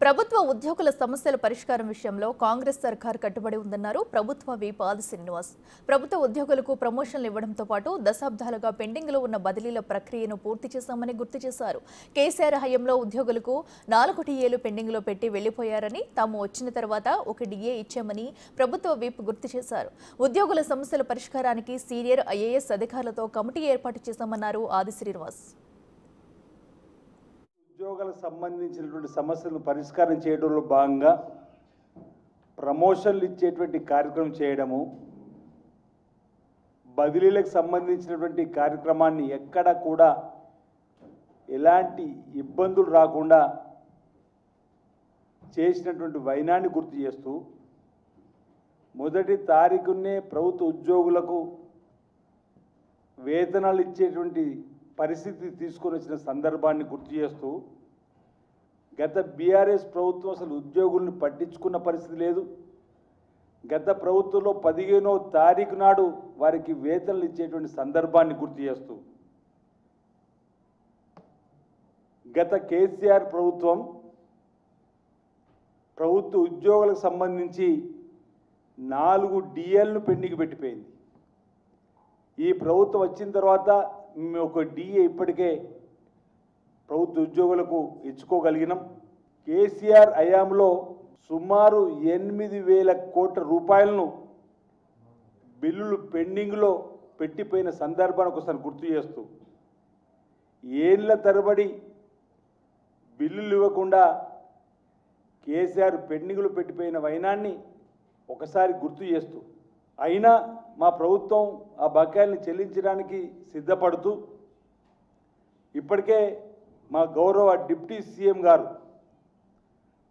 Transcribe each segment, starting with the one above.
ప్రభుత్వ ఉద్యోగుల సమస్యల పరిష్కారం విషయంలో కాంగ్రెస్ సర్కార్ కట్టుబడి ఉందన్నారు ప్రభుత్వ విప్ ఆది శ్రీనివాస్. ప్రభుత్వ ఉద్యోగులకు ప్రమోషన్లు ఇవ్వడంతో పాటు దశాబ్దాలుగా పెండింగ్లో ఉన్న బదిలీల ప్రక్రియను పూర్తి చేశామని గుర్తు చేశారు. కేసీఆర్ హయాంలో ఉద్యోగులకు 4 డిఏలు పెండింగ్లో పెట్టి వెళ్లిపోయారని, తాము వచ్చిన తర్వాత 1 డిఏ ఇచ్చామని ప్రభుత్వ విప్ గుర్తు చేశారు. ఉద్యోగుల సమస్యల పరిష్కారానికి సీనియర్ ఐఏఎస్ అధికారులతో కమిటీ ఏర్పాటు చేశామన్నారు ఆది శ్రీనివాస్. ఉద్యోగాలకు సంబంధించినటువంటి సమస్యలను పరిష్కారం చేయడంలో భాగంగా ప్రమోషన్లు ఇచ్చేటువంటి కార్యక్రమం చేయడము, బదిలీలకు సంబంధించినటువంటి కార్యక్రమాన్ని ఎక్కడ కూడా ఎలాంటి ఇబ్బందులు రాకుండా చేసినటువంటి వైనాన్ని గుర్తు చేస్తూ మొదటి తారీఖునే ప్రభుత్వ ఉద్యోగులకు వేతనాలు ఇచ్చేటువంటి పరిస్థితి తీసుకొని వచ్చిన సందర్భాన్ని గుర్తు చేస్తూ గత బీఆర్ఎస్ ప్రభుత్వం అసలు ఉద్యోగులను పట్టించుకున్న పరిస్థితి లేదు. గత ప్రభుత్వంలో 15వ తారీఖు నాడు వారికి వేతనాలు ఇచ్చేటువంటి సందర్భాన్ని గుర్తు చేస్తూ గత కేసీఆర్ ప్రభుత్వం ప్రభుత్వ ఉద్యోగులకు సంబంధించి 4 డిఏలను పెండింగ్ పెట్టిపోయింది. ఈ ప్రభుత్వం వచ్చిన తర్వాత 1 డిఏ ఇప్పటికే ప్రభుత్వ ఉద్యోగులకు ఇచ్చుకోగలిగినాం. కేసీఆర్ హయాంలో సుమారు 8,000 కోట్ల రూపాయలను బిల్లులు పెండింగ్లో పెట్టిపోయిన సందర్భాన్ని ఒకసారి గుర్తు చేస్తూ ఏళ్ల తరబడి బిల్లులు ఇవ్వకుండా కేసీఆర్ పెండింగ్లు పెట్టిపోయిన వైనాన్ని ఒకసారి గుర్తు చేస్తూ అయినా మా ప్రభుత్వం ఆ బకాయిల్ని చెల్లించడానికి సిద్ధపడుతూ ఇప్పటికే మా గౌరవ డిప్యూటీ సీఎం గారు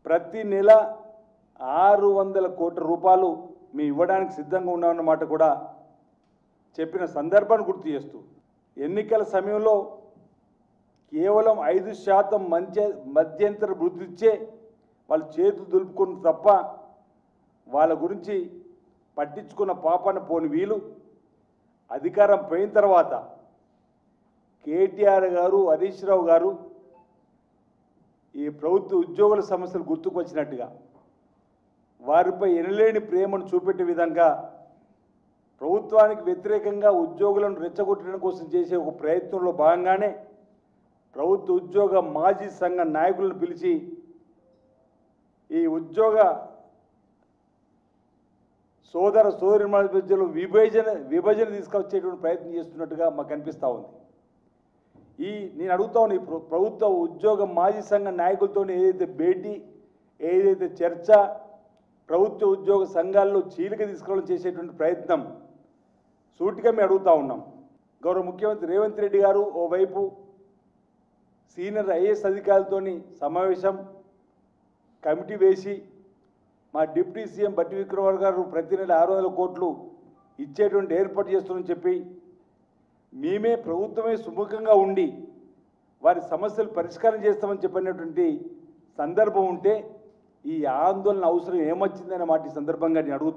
ప్రతి నెల 600 కోట్ల రూపాయలు మేము ఇవ్వడానికి సిద్ధంగా ఉన్నామన్నమాట కూడా చెప్పిన సందర్భాన్ని గుర్తు చేస్తూ ఎన్నికల సమయంలో కేవలం 5% మధ్యంతర వృద్ధిచ్చే వాళ్ళు చేతులు దులుపుకున్న తప్ప వాళ్ళ గురించి పట్టించుకున్న పాపాన పోని వీలు అధికారం పోయిన తర్వాత కేటీఆర్ గారు, హరీష్ రావు గారు ఈ ప్రభుత్వ ఉద్యోగుల సమస్యలు గుర్తుకొచ్చినట్టుగా వారిపై ఎనలేని ప్రేమను చూపెట్టే విధంగా ప్రభుత్వానికి వ్యతిరేకంగా ఉద్యోగులను రెచ్చగొట్టడం కోసం చేసే ఒక ప్రయత్నంలో భాగంగానే ప్రభుత్వ ఉద్యోగ మాజీ సంఘ నాయకులను పిలిచి ఈ ఉద్యోగ సోదర సోదరిమణుల మధ్యలో విభజన తీసుకొచ్చేటువంటి ప్రయత్నం చేస్తున్నట్టుగా మాకు అనిపిస్తూ ఉంది. నేను అడుగుతా ఉన్నా, ప్రభుత్వ ఉద్యోగ మాజీ సంఘ నాయకులతో ఏదైతే భేటీ, ఏదైతే చర్చ, ప్రభుత్వ ఉద్యోగ సంఘాల్లో చీలిక తీసుకురావడం చేసేటువంటి ప్రయత్నం సూటిగా మేము అడుగుతూ ఉన్నాం. గౌరవ ముఖ్యమంత్రి రేవంత్ రెడ్డి గారు ఓవైపు సీనియర్ ఐఏఎస్ అధికారులతో సమావేశం కమిటీ వేసి మా డిప్యూటీ సీఎం బట్టి విక్రమార్క గారు ప్రతి నెల 600 కోట్లు ఇచ్చేటువంటి ఏర్పాటు చేస్తామని చెప్పి మేమే ప్రభుత్వమే సుముఖంగా ఉండి వారి సమస్యలు పరిష్కారం చేస్తామని చెప్పినటువంటి సందర్భం ఉంటే ఈ ఆందోళన అవసరం ఏమొచ్చిందనే మాట ఈ సందర్భంగా నేను అడుగుతున్నాను.